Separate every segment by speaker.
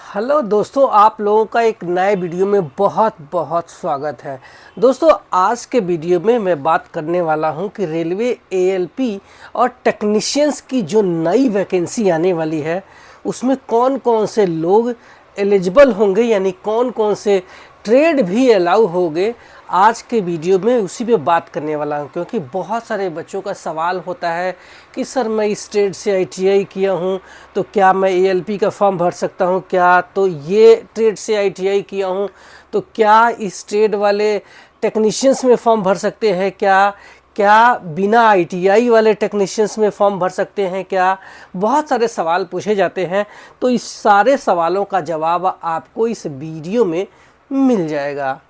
Speaker 1: Hello दोस्तों, आप लोगों का एक नए वीडियो में बहुत बहुत स्वागत है। दोस्तों, आज के वीडियो में मैं बात करने वाला हूं कि रेलवे एएलपी और टेक्नीशियंस की जो नई वैकेंसी आने वाली है उसमें कौन कौन से लोग एलिजिबल होंगे, यानी कौन कौन से ट्रेड भी अलाउ होंगे। आज के वीडियो में उसी पे बात करने वाला हूँ, क्योंकि बहुत सारे बच्चों का सवाल होता है कि सर मैं इस ट्रेड से आईटीआई किया हूँ तो क्या मैं एएलपी का फॉर्म भर सकता हूँ क्या, तो ये ट्रेड से आईटीआई किया हूँ तो क्या इस ट्रेड वाले टेक्नीशियंस में फॉर्म भर सकते हैं क्या, क्या बिना आईटीआई वाले टेक्नीशियंस में फॉर्म भर सकते हैं क्या। बहुत सारे सवाल पूछे जाते हैं, तो इस सारे सवालों का जवाब आपको इस वीडियो में मिल जाएगा।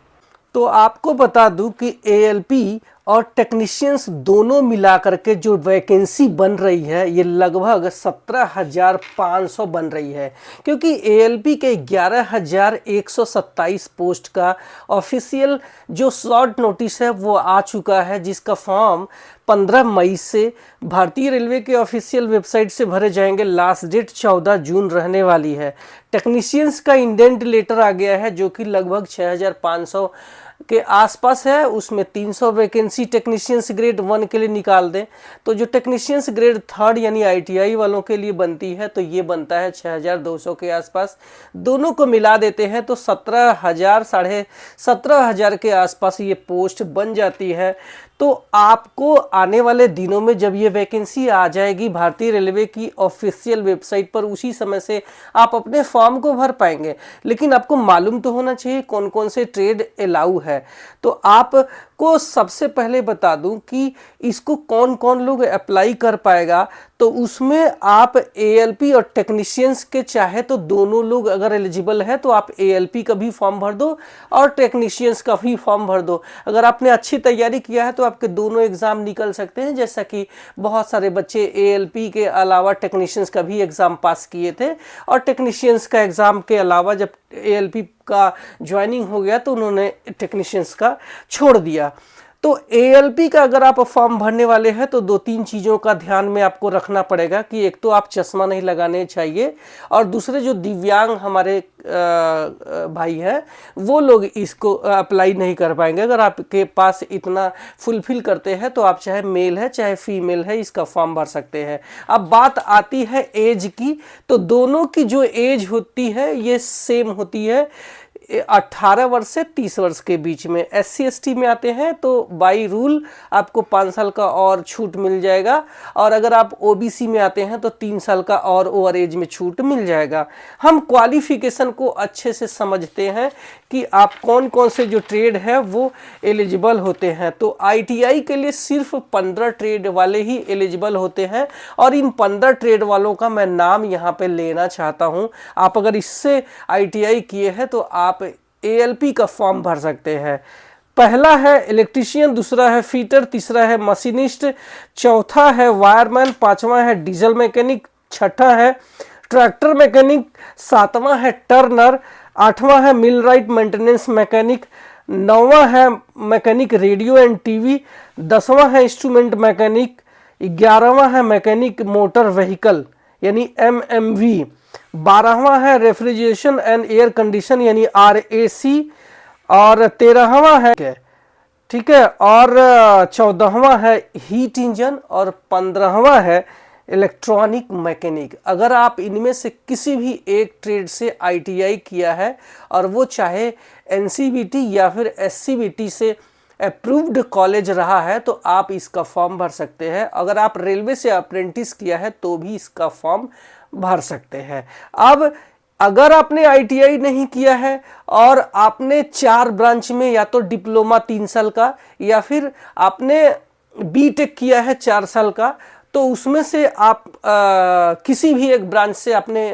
Speaker 1: तो आपको बता दूं कि एएलपी और टेक्नीशियंस दोनों मिलाकर के जो वैकेंसी बन रही है ये लगभग 17,500 बन रही है, क्योंकि एएलपी के 11,127 पोस्ट का ऑफिशियल जो शॉर्ट नोटिस है वो आ चुका है, जिसका फॉर्म 15 मई से भारतीय रेलवे के ऑफिशियल वेबसाइट से भरे जाएंगे। लास्ट डेट 14 जून रहने वाली है। टेक्नीशियंस का इंडेंट लेटर आ गया है जो कि लगभग 6,500 के आसपास है। उसमें 300 वैकेंसी टेक्नीशियंस ग्रेड 1 के लिए निकाल दें तो जो टेक्नीशियंस ग्रेड 3 यानी आईटीआई वालों के लिए बनती है तो ये बनता है 6,200 के आसपास। दोनों को मिला देते हैं तो 17,000 साढ़े 17,000 के आसपास ये पोस्ट बन जाती है। तो आपको आने वाले दिनों में जब ये वैकेंसी आ जाएगी भारतीय रेलवे की ऑफिशियल वेबसाइट पर, उसी समय से आप अपने फॉर्म को भर पाएंगे। लेकिन आपको मालूम तो होना चाहिए कौन कौन से ट्रेड अलाउ है। तो आपको सबसे पहले बता दूं कि इसको कौन कौन लोग अप्लाई कर पाएगा। तो उसमें आप एएलपी और टेक्नीशियंस के चाहे तो दोनों लोग अगर एलिजिबल है तो आप एएलपी का भी फॉर्म भर दो और टेक्नीशियंस का भी फॉर्म भर दो। अगर आपने अच्छी तैयारी किया है तो आपके दोनों एग्जाम निकल सकते हैं, जैसा कि बहुत सारे बच्चे एएलपी के अलावा टेक्नीशियंस का भी एग्जाम पास किए थे और टेक्नीशियंस का एग्जाम के अलावा जब एएलपी का ज्वाइनिंग हो गया तो उन्होंने टेक्नीशियंस का छोड़ दिया। तो एएलपी का अगर आप फॉर्म भरने वाले हैं तो 2-3 चीज़ों का ध्यान में आपको रखना पड़ेगा कि एक तो आप चश्मा नहीं लगाने चाहिए और दूसरे जो दिव्यांग हमारे भाई हैं वो लोग इसको अप्लाई नहीं कर पाएंगे। अगर आपके पास इतना फुलफिल करते हैं तो आप चाहे मेल है चाहे फीमेल है इसका फॉर्म भर सकते हैं। अब बात आती है एज की, तो दोनों की जो एज होती है ये सेम होती है, 18 वर्ष से 30 वर्ष के बीच में। SC/ST में आते हैं तो बाई रूल आपको 5 साल का और छूट मिल जाएगा, और अगर आप ओबीसी में आते हैं तो 3 साल का और ओवर एज में छूट मिल जाएगा। हम क्वालिफिकेशन को अच्छे से समझते हैं कि आप कौन कौन से जो ट्रेड है वो एलिजिबल होते हैं। तो आईटीआई के लिए सिर्फ 15 ट्रेड वाले ही एलिजिबल होते हैं, और इन 15 ट्रेड वालों का मैं नाम यहाँ पे लेना चाहता हूँ। आप अगर इससे आईटीआई किए हैं तो आप एएलपी का फॉर्म भर सकते हैं। पहला है इलेक्ट्रीशियन, दूसरा है फीटर, तीसरा है मशीनिस्ट, चौथा है वायरमैन, पांचवा है डीजल मैकेनिक, छठा है ट्रैक्टर मैकेनिक, सातवां है टर्नर, आठवां है मिलराइट मेंटेनेंस मैकेनिक, नौवां है मैकेनिक रेडियो एंड टीवी, 10वां है इंस्ट्रूमेंट मैकेनिक, 11वां है मैकेनिक मोटर व्हीकल यानी एमएमवी, 12वां है रेफ्रिजरेशन एंड एयर कंडीशन यानी RAC, और 13वां है, ठीक है, और 14वां है हीट इंजन, और 15वां है इलेक्ट्रॉनिक मैकेनिक। अगर आप इनमें से किसी भी एक ट्रेड से आईटीआई किया है और वो चाहे एनसीबीटी या फिर एससीबीटी से अप्रूव्ड कॉलेज रहा है तो आप इसका फॉर्म भर सकते हैं। अगर आप रेलवे से अप्रेंटिस किया है तो भी इसका फॉर्म भर सकते हैं। अब अगर आपने आईटीआई नहीं किया है और आपने 4 ब्रांच में या तो डिप्लोमा 3 साल का या फिर आपने बीटेक किया है 4 साल का, तो उसमें से आप किसी भी एक ब्रांच से आपने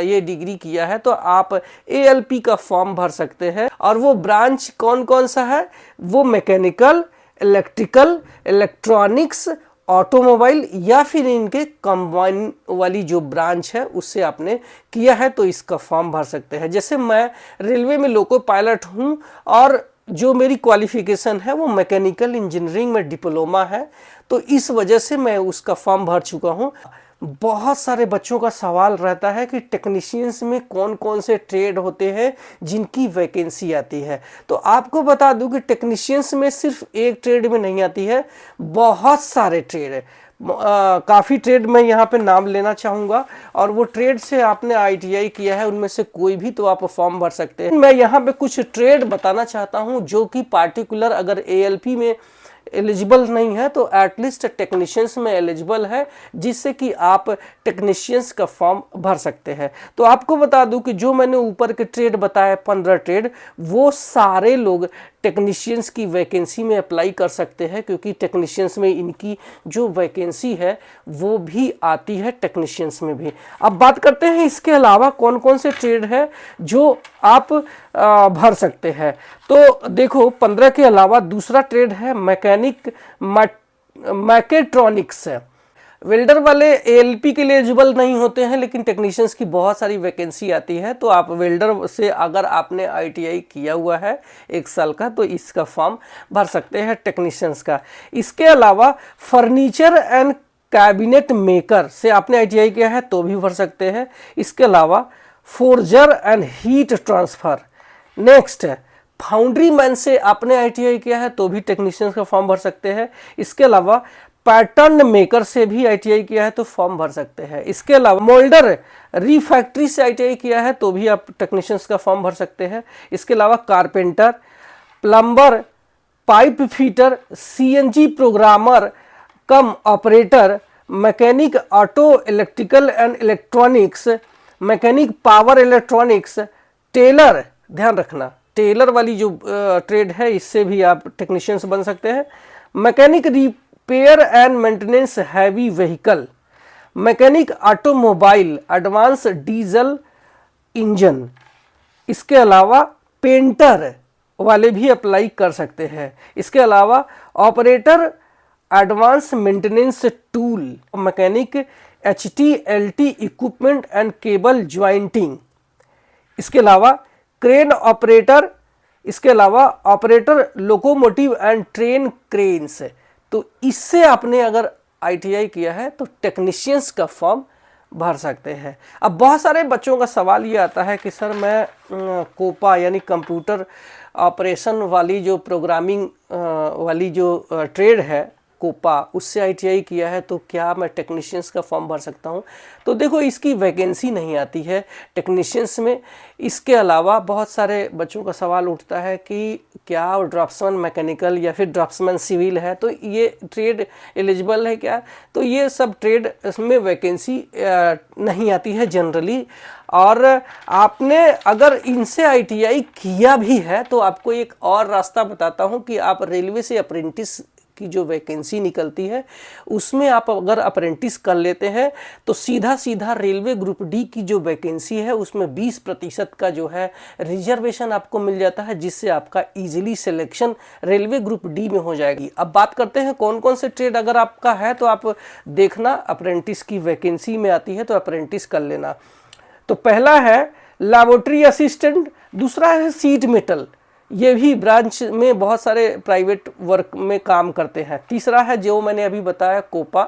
Speaker 1: ये डिग्री किया है तो आप एएलपी का फॉर्म भर सकते हैं। और वो ब्रांच कौन कौन सा है, वो मैकेनिकल, इलेक्ट्रिकल, इलेक्ट्रॉनिक्स, ऑटोमोबाइल या फिर इनके कंबाइन वाली जो ब्रांच है उससे आपने किया है तो इसका फॉर्म भर सकते हैं। जैसे मैं रेलवे में लोको पायलट हूँ और जो मेरी क्वालिफिकेशन है वो मैकेनिकल इंजीनियरिंग में डिप्लोमा है, तो इस वजह से मैं उसका फॉर्म भर चुका हूँ। बहुत सारे बच्चों का सवाल रहता है कि टेक्नीशियंस में कौन कौन से ट्रेड होते हैं जिनकी वैकेंसी आती है। तो आपको बता दूं कि टेक्नीशियंस में सिर्फ एक ट्रेड में नहीं आती है, बहुत सारे ट्रेड है। काफ़ी ट्रेड मैं यहाँ पे नाम लेना चाहूँगा, और वो ट्रेड से आपने आईटीआई किया है उनमें से कोई भी तो आप फॉर्म भर सकते हैं। मैं यहाँ पे कुछ ट्रेड बताना चाहता हूँ जो कि पार्टिकुलर अगर एएलपी में एलिजिबल नहीं है तो एटलीस्ट टेक्नीशियंस में एलिजिबल है, जिससे कि आप टेक्नीशियंस का फॉर्म भर सकते हैं। तो आपको बता दूं कि जो मैंने ऊपर के ट्रेड बताए 15 ट्रेड, वो सारे लोग टेक्नीशियंस की वैकेंसी में अप्लाई कर सकते हैं, क्योंकि टेक्नीशियंस में इनकी जो वैकेंसी है वो भी आती है टेक्नीशियंस में भी। अब बात करते हैं इसके अलावा कौन कौन से ट्रेड है जो आप भर सकते हैं। तो देखो 15 के अलावा दूसरा ट्रेड है मैकेनिक मैकेट्रॉनिक्स है। वेल्डर वाले एएलपी के लिए एलिजिबल नहीं होते हैं, लेकिन टेक्नीशियंस की बहुत सारी वैकेंसी आती है। तो आप वेल्डर से अगर आपने आईटीआई किया हुआ है 1 साल का तो इसका फॉर्म भर सकते हैं टेक्नीशियंस का। इसके अलावा फर्नीचर एंड कैबिनेट मेकर से आपने आईटीआई किया है तो भी भर सकते हैं। इसके अलावा Forger and heat transfer. Next है फाउंड्री मैन से आपने आईटीआई किया है तो भी टेक्नीशियंस का फॉर्म भर सकते हैं। इसके अलावा पैटर्न मेकर से भी आईटीआई किया है तो फॉर्म भर सकते हैं। इसके अलावा मोल्डर रिफैक्ट्री से आईटीआई किया है तो भी आप टेक्नीशियंस का फॉर्म भर सकते हैं। इसके अलावा carpenter, plumber, pipe fitter, CNG programmer cum operator, mechanic auto electrical and electronics, mechanic power electronics, tailor, ध्यान रखना टेलर वाली जो ट्रेड है इससे भी आप टेक्नीशियंस बन सकते हैं। Mechanic repair and maintenance heavy vehicle, mechanic automobile, advance diesel engine. इसके अलावा पेंटर वाले भी अप्लाई कर सकते हैं। इसके अलावा operator advance maintenance tool, mechanic HTLT equipment and cable jointing. इसके अलावा क्रेन ऑपरेटर, इसके अलावा operator locomotive and train cranes. तो इससे आपने अगर आईटीआई किया है तो टेक्नीशियंस का फॉर्म भर सकते हैं। अब बहुत सारे बच्चों का सवाल ये आता है कि सर मैं कोपा यानी कंप्यूटर ऑपरेशन वाली जो प्रोग्रामिंग वाली जो ट्रेड है कोपा, उससे आईटीआई किया है तो क्या मैं टेक्नीशियंस का फॉर्म भर सकता हूं? तो देखो इसकी वैकेंसी नहीं आती है टेक्नीशियंस में। इसके अलावा बहुत सारे बच्चों का सवाल उठता है कि क्या ड्राफ्ट्समैन मैकेनिकल या फिर ड्राफ्ट्समैन सिविल है तो ये ट्रेड एलिजिबल है क्या? तो ये सब ट्रेड में वैकेंसी नहीं आती है जनरली। और आपने अगर इनसे आईटीआई किया भी है तो आपको एक और रास्ता बताता हूं कि आप रेलवे से अप्रेंटिस की जो वैकेंसी निकलती है उसमें आप अगर अप्रेंटिस कर लेते हैं तो सीधा सीधा रेलवे ग्रुप डी की जो वैकेंसी है उसमें 20% का जो है रिजर्वेशन आपको मिल जाता है, जिससे आपका easily selection railway group D में हो जाएगी। अब बात करते हैं कौन कौन से ट्रेड अगर आपका है तो आप देखना अप्रेंटिस की वैकेंसी में आती है तो अप्रेंटिस कर लेना। तो पहला है लैबोरेटरी असिस्टेंट, दूसरा है सीट मेटल, ये भी ब्रांच में बहुत सारे प्राइवेट वर्क में काम करते हैं। तीसरा है जो मैंने अभी बताया COPA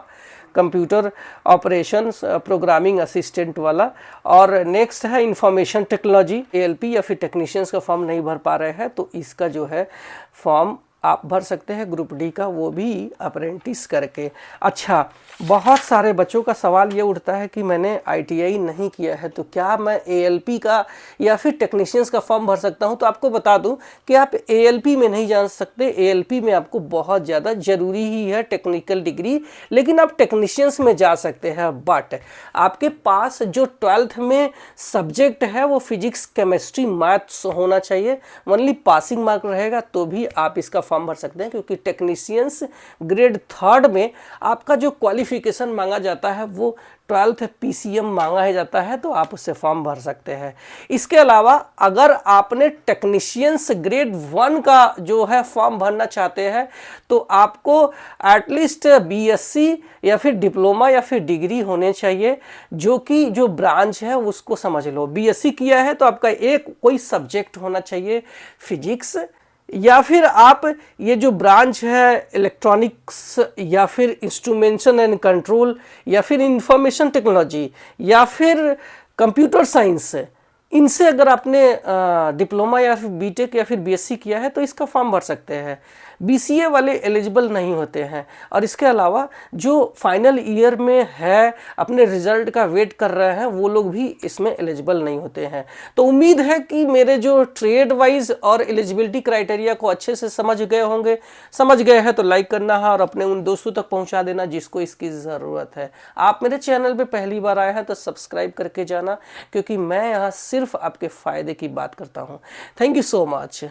Speaker 1: computer operations programming assistant वाला। और नेक्स्ट है इंफॉर्मेशन टेक्नोलॉजी, एएलपी या फिर टेक्नीशियंस का फॉर्म नहीं भर पा रहे हैं तो इसका जो है फॉर्म आप भर सकते हैं ग्रुप डी का, वो भी अप्रेंटिस करके। अच्छा, बहुत सारे बच्चों का सवाल ये उठता है कि मैंने आईटीआई नहीं किया है तो क्या मैं एएलपी का या फिर टेक्नीशियंस का फॉर्म भर सकता हूं? तो आपको बता दूं कि आप एएलपी में नहीं जा सकते, एएलपी में आपको बहुत ज़्यादा ज़रूरी ही है टेक्निकल डिग्री, लेकिन आप टेक्नीशियंस में जा सकते हैं। बट आपके पास जो 12th में सब्जेक्ट है वो फिजिक्स केमिस्ट्री मैथ्स होना चाहिए, ओनली पासिंग मार्क रहेगा तो भी आप इसका फॉर्म भर सकते हैं, क्योंकि टेक्नीशियंस ग्रेड 3rd में आपका जो क्वालिफिकेशन मांगा जाता है वो 12th PCM मांगा जाता है, तो आप उससे फॉर्म भर सकते हैं। इसके अलावा अगर आपने टेक्नीशियंस ग्रेड 1 का जो है फॉर्म भरना चाहते हैं तो आपको एटलीस्ट BSc या फिर डिप्लोमा या फिर डिग्री होने चाहिए, जो कि जो ब्रांच है उसको समझ लो। BSc किया है तो आपका एक कोई सब्जेक्ट होना चाहिए फिजिक्स, या फिर आप ये जो ब्रांच है इलेक्ट्रॉनिक्स या फिर इंस्ट्रूमेंटेशन एंड कंट्रोल या फिर इंफॉर्मेशन टेक्नोलॉजी या फिर कंप्यूटर साइंस, इनसे अगर आपने डिप्लोमा या फिर बीटेक या फिर बीएससी किया है तो इसका फॉर्म भर सकते हैं। बीसीए वाले एलिजिबल नहीं होते हैं। और इसके अलावा जो फाइनल ईयर में है, अपने रिजल्ट का वेट कर रहे हैं, वो लोग भी इसमें एलिजिबल नहीं होते हैं। तो उम्मीद है कि मेरे जो ट्रेड वाइज और एलिजिबिलिटी क्राइटेरिया को अच्छे से समझ गए होंगे। समझ गए हैं तो लाइक करना है और अपने उन दोस्तों तक पहुंचा देना जिसको इसकी ज़रूरत है। आप मेरे चैनल पे पहली बार आए हैं तो सब्सक्राइब करके जाना, क्योंकि मैं यहाँ सिर्फ आपके फ़ायदे की बात करता हूँ। Thank you so much.